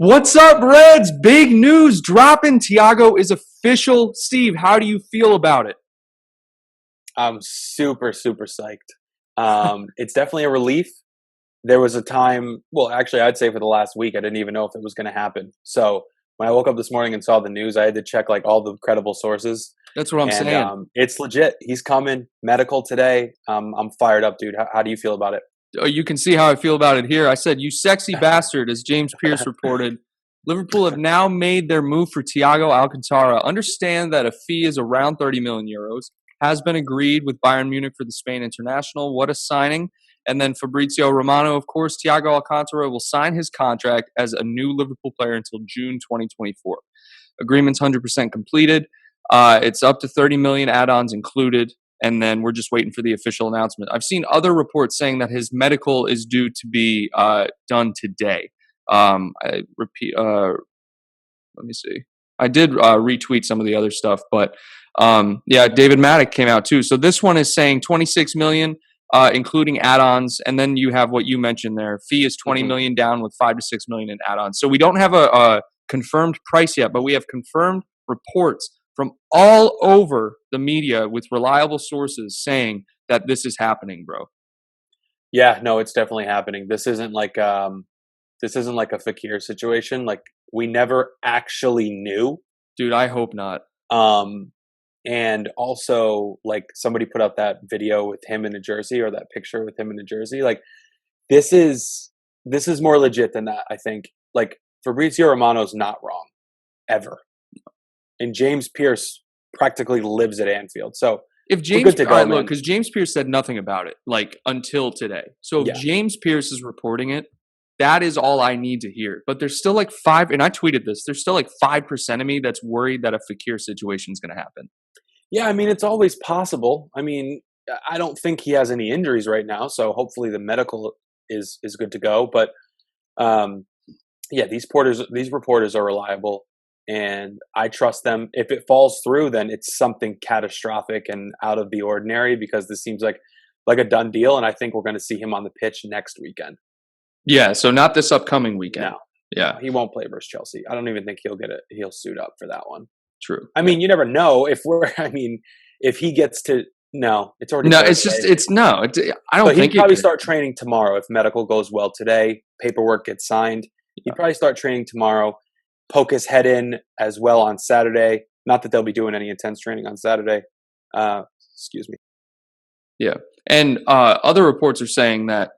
What's up, Reds? Big news dropping. Thiago is official. Steve, how do you feel about it? I'm super, super psyched. It's definitely a relief. There was a time, well, actually, I'd say for the last week, I didn't even know if it was going to happen. So when I woke up this morning and saw the news, I had to check like all the credible sources, That's what I'm and saying. it's legit. He's coming medical today. I'm fired up, dude. How do you feel about it? You can see how I feel about it here. I said, "You sexy bastard," as James Pearce reported. Liverpool have now made their move for Thiago Alcantara. Understand that a fee is around 30 million euros. Has been agreed with Bayern Munich for the Spain international. What a signing. And then Fabrizio Romano, of course, Thiago Alcantara will sign his contract as a new Liverpool player until June 2024. Agreement's 100% completed. It's up to 30 million add-ons included, and then we're just waiting for the official announcement. I've seen other reports saying that his medical is due to be done today. I repeat. Let me see. I did retweet some of the other stuff, but yeah, David Maddock came out too. So this one is saying 26 million, including add-ons, and then you have what you mentioned there. Fee is 20 million down with 5 to 6 million in add-ons. So we don't have a confirmed price yet, but we have confirmed reports from all over the media with reliable sources saying that this is happening, bro. Yeah, no, it's definitely happening. This isn't like a Fakir situation. Like we never actually knew. Dude, I hope not. Um, and also like somebody put up that video with him in a jersey or that picture with him in a jersey. Like this is this is more legit than that. I think like Fabrizio Romano's not wrong ever, and James Pearce practically lives at Anfield. So If we're James, good to all go, right, look, man. because James Pierce said nothing about it, like until today. So if Yeah, James Pierce is reporting it, that is all I need to hear. But there's still like five, and I tweeted this. There's still like 5% of me that's worried that a Fakir situation is going to happen. yeah. I mean, it's always possible. I mean, I don't think he has any injuries right now, so hopefully the medical is good to go. But um, yeah, these reporters are reliable, and I trust them. If it falls through, then it's something catastrophic and out of the ordinary because this seems like a done deal, and I think we're going to see him on the pitch next weekend. Yeah, so not this upcoming weekend. No, Yeah, no, he won't play versus Chelsea. I don't even think he'll get it. He'll suit up for that one. true. I Yeah. mean, you never know if we're. I mean, if he gets to no, it's already No, it's just Thursday. it's no. I So don't he'd think it probably could. start training tomorrow if medical goes well today. Paperwork gets signed. He'd probably start training tomorrow. Poke his head in as well on Saturday. Not that they'll be doing any intense training on Saturday. Uh, excuse me. Yeah, and other reports are saying that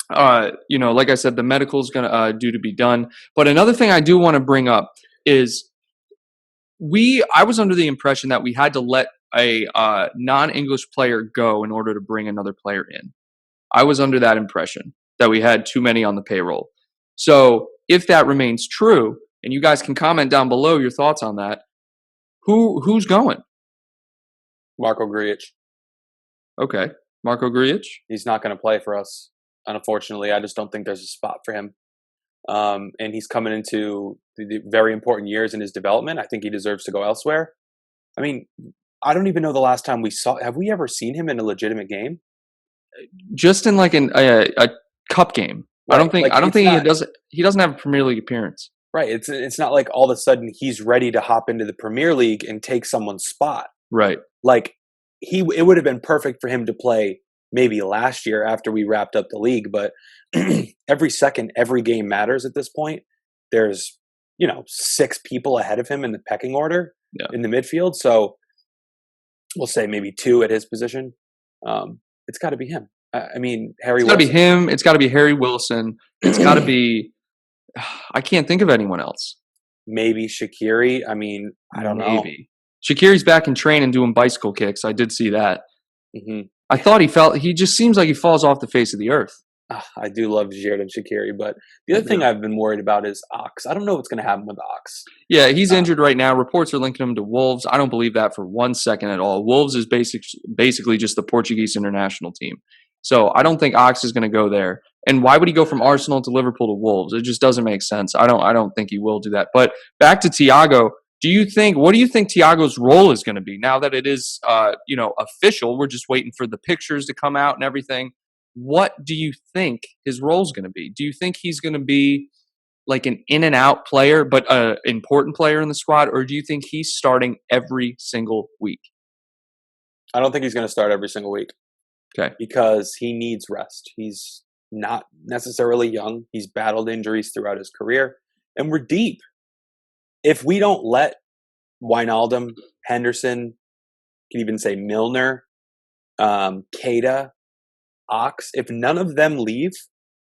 like I said, the medical is going to due to be done. But another thing I do want to bring up is I was under the impression that we had to let a non-English player go in order to bring another player in. I was under that impression that we had too many on the payroll. So if that remains true, and you guys can comment down below your thoughts on that, who's going? Marco Grujic. Okay, Marco Grujic. He's not going to play for us. Unfortunately, I just don't think there's a spot for him. And he's coming into the very important years in his development. I think he deserves to go elsewhere. I mean, I don't even know the last time we saw. Have we ever seen him in a legitimate game? Just in like a cup game. I don't Right. think Like I don't it's think not he doesn't have a Premier League appearance. right. It's not like all of a sudden he's ready to hop into the Premier League and take someone's spot. Right. Like it would have been perfect for him to play maybe last year after we wrapped up the league, but every second, every game matters at this point. There's, six people ahead of him in the pecking order Yeah. in the midfield. So we'll say maybe two at his position. It's got to be him. I mean, Harry It's got to be Wilson, him. It's got to be Harry Wilson. It's got to be. I can't think of anyone else. maybe Shaqiri. I mean, I don't know. Maybe Shaqiri's back in training doing bicycle kicks. I did see that. hmm I thought he felt. He just seems like he falls off the face of the earth. I do love Xherdan Shaqiri, but the other thing Yeah. I've been worried about is Ox. I don't know what's going to happen with Ox. Yeah, he's Uh, injured right now. Reports are linking him to Wolves. I don't believe that for 1 second at all. Wolves is basically just the Portuguese international team. So I don't think Ox is going to go there. And why would he go from Arsenal to Liverpool to Wolves? It just doesn't make sense. I don't think he will do that. But back to Thiago, what do you think Thiago's role is going to be now that it is official? We're just waiting for the pictures to come out and everything. What do you think his role is going to be? Do you think he's going to be like an in and out player, but an important player in the squad, or do you think he's starting every single week? I don't think he's going to start every single week. Okay. Because he needs rest. He's not necessarily young. He's battled injuries throughout his career, and we're deep. If we don't let Wijnaldum, Henderson, can even say Milner, Keita, Ox, if none of them leave,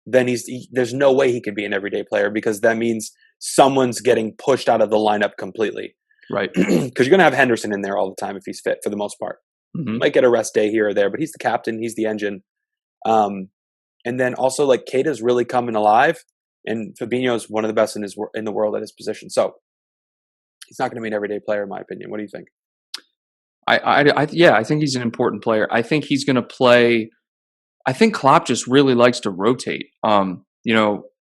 then there's no way he could be an everyday player, because that means someone's getting pushed out of the lineup completely. Right. Because you're going to have Henderson in there all the time if he's fit for the most part. Mm-hmm. Might get a rest day here or there, but he's the captain. He's the engine. And then also, like, Keita's really coming alive, and Fabinho's one of the best in the world at his position. So he's not going to be an everyday player, in my opinion. What do you think? I think he's an important player. I think he's going to play. I think Klopp just really likes to rotate.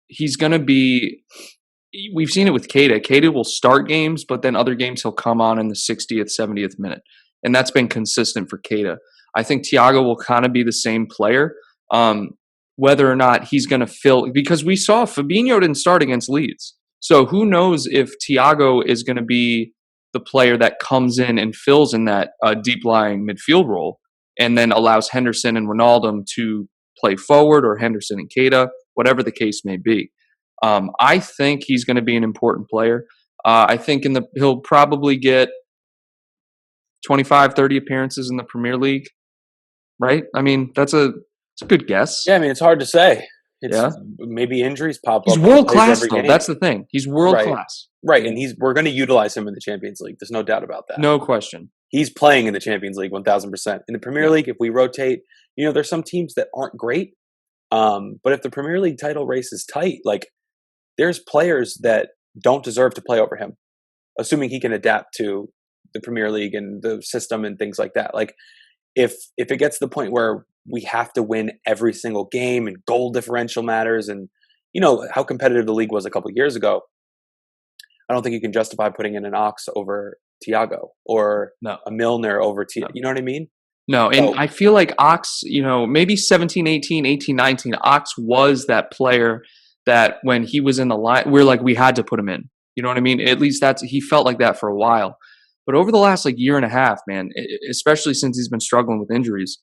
He's going to be. We've seen it with Keita. Keita will start games, but then other games he'll come on in the 60th, 70th minute. And that's been consistent for Keita. I think Thiago will kind of be the same player. Whether or not he's going to fill, because we saw Fabinho didn't start against Leeds. So who knows if Thiago is going to be the player that comes in and fills in that deep-lying midfield role, and then allows Henderson and Wijnaldum to play forward, or Henderson and Keita, whatever the case may be. I think he's going to be an important player. I think he'll probably get 25, 30 appearances in the Premier League, right? I mean, it's a good guess. Yeah, I mean, it's hard to say. Maybe injuries pop up. He's world class, though. That's the thing. He's world class. Right, and we're going to utilize him in the Champions League. There's no doubt about that. No question. He's playing in the Champions League 1,000%. In the Premier League, if we rotate, there's some teams that aren't great. But if the Premier League title race is tight, like, there's players that don't deserve to play over him, assuming he can adapt to the Premier League and the system and things like that. Like, if it gets to the point where we have to win every single game and goal differential matters, and how competitive the league was a couple of years ago, I don't think you can justify putting in an Ox over Thiago, or a Milner over Thiago. You know what I mean? No, and I feel like Ox, maybe 17, 19, Ox was that player that when he was in the line, we had to put him in. You know what I mean? At least he felt like that for a while. But over the last year and a half, man, especially since he's been struggling with injuries,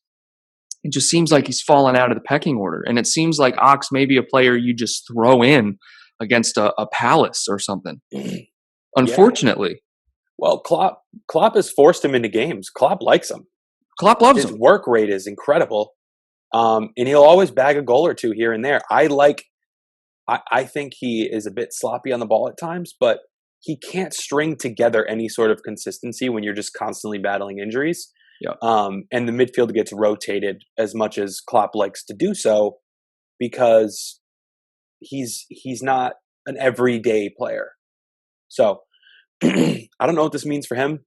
it just seems like he's fallen out of the pecking order. And it seems like Ox may be a player you just throw in against a Palace or something. Unfortunately. Yeah. Well, Klopp has forced him into games. Klopp likes him. Klopp loves him. His work rate is incredible. And he'll always bag a goal or two here and there. I think he is a bit sloppy on the ball at times, but he can't string together any sort of consistency when you're just constantly battling injuries. Yeah. And the midfield gets rotated as much as Klopp likes to do so, because he's not an everyday player. So I don't know what this means for him.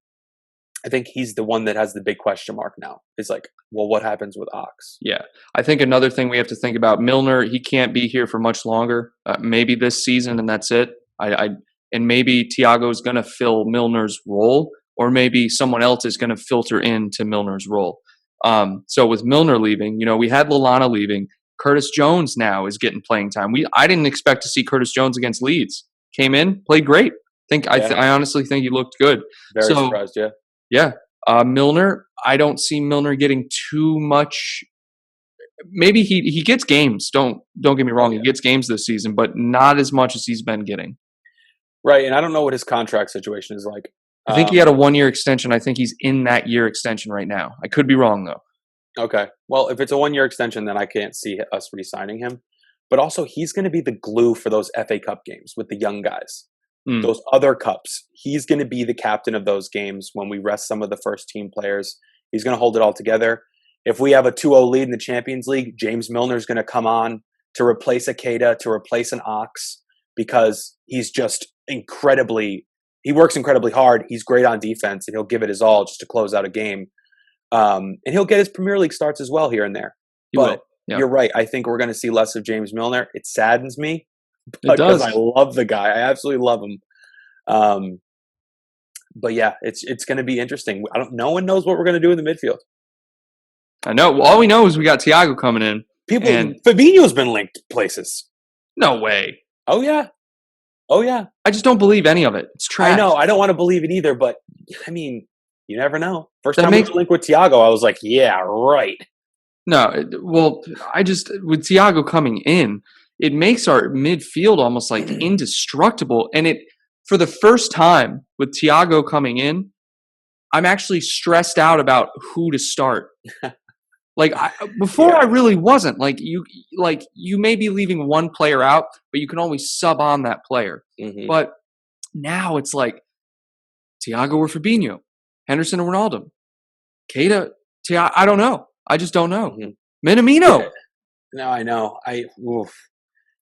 I think he's the one that has the big question mark now. It's like, well, what happens with Ox? Yeah. I think another thing we have to think about, Milner, he can't be here for much longer. Maybe this season, and that's it. And maybe Thiago is going to fill Milner's role, or maybe someone else is going to filter into Milner's role. So with Milner leaving, we had Lallana leaving. Curtis Jones now is getting playing time. I didn't expect to see Curtis Jones against Leeds. Came in, played great. I honestly think he looked good. Very surprised, yeah. Yeah. Milner, I don't see Milner getting too much. Maybe he gets games. Don't get me wrong. He gets games this season, but not as much as he's been getting. Right, and I don't know what his contract situation is like. I think he had a 1-year extension. I think he's in that year extension right now. I could be wrong, though. Okay. Well, if it's a 1-year extension, then I can't see us re-signing him. But also, he's going to be the glue for those FA Cup games with the young guys. Those other cups. He's going to be the captain of those games when we rest some of the first team players. He's going to hold it all together. If we have a 2-0 lead in the Champions League, James Milner's going to come on to replace a Keita, to replace an Ox, because he's just he works incredibly hard. He's great on defense, and he'll give it his all just to close out a game. And he'll get his Premier League starts as well here and there. But you're right. I think we're going to see less of James Milner. It saddens me. It does. I love the guy. I absolutely love him. But yeah, it's going to be interesting. No one knows what we're going to do in the midfield. I know. All we know is we got Thiago coming in. Fabinho's been linked places. No way. Oh yeah. Oh, yeah. I just don't believe any of it. It's trash. I know. I don't want to believe it either, but I mean, you never know. First That time makes- we linked with Thiago, I was like, yeah, right. No, well, with Thiago coming in, it makes our midfield almost like indestructible. And for the first time with Thiago coming in, I'm actually stressed out about who to start. Before, Yeah. I really wasn't. You may be leaving one player out, but you can always sub on that player. Mhm. But now it's like Thiago or Fabinho, Henderson or Ronaldo, Keita, Thiago. I don't know. I just don't know. Mhm. Minamino. Yeah. No, I know.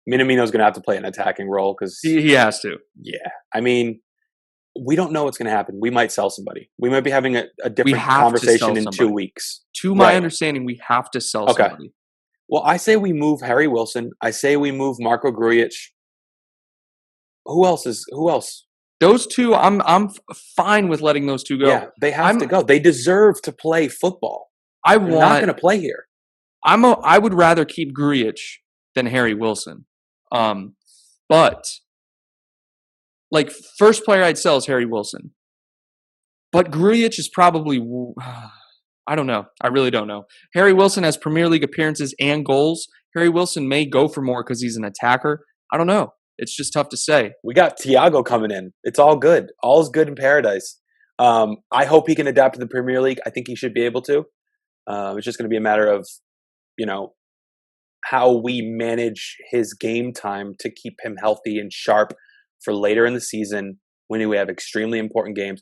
Minamino's going to have to play an attacking role because, He has to. yeah. I mean, we don't know what's going to happen. We might sell somebody. We might be having a different have to conversation sell in somebody. 2 weeks. To my Right. understanding, we have to sell Okay. somebody. Well, I say we move Harry Wilson. I say we move Marco Grujic. Who else? Those two, I'm fine with letting those two go. Yeah, they have to go. They deserve to play football. They're not going to play here. I would rather keep Grujic than Harry Wilson. But first player I'd sell is Harry Wilson. But Grujic is probably I don't know. I really don't know. Harry Wilson has Premier League appearances and goals. Harry Wilson may go for more because he's an attacker. I don't know. It's just tough to say. We got Thiago coming in. It's all good. All's good in paradise. I hope he can adapt to the Premier League. I think he should be able to. It's just going to be a matter of, how we manage his game time to keep him healthy and sharp for later in the season when we have extremely important games.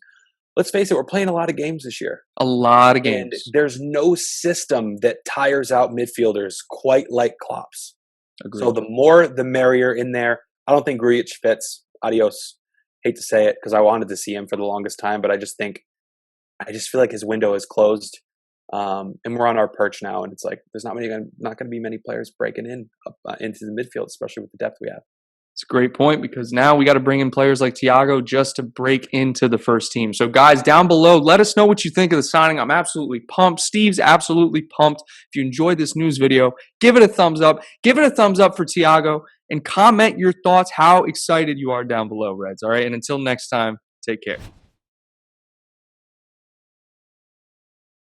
Let's face it, we're playing a lot of games this year. A lot of And games. there's no system that tires out midfielders quite like Klopp's. Agreed. So the more, the merrier in there. I don't think Grujic fits. Adios. Hate to say it because I wanted to see him for the longest time, but I just feel like his window is closed. And we're on our perch now, and it's like there's not going to be many players breaking into the midfield, especially with the depth we have. It's a great point because now we got to bring in players like Thiago just to break into the first team. So, guys, down below, let us know what you think of the signing. I'm absolutely pumped. Steve's absolutely pumped. If you enjoyed this news video, give it a thumbs up. Give it a thumbs up for Thiago and comment your thoughts, how excited you are down below, Reds. All right, and until next time, take care.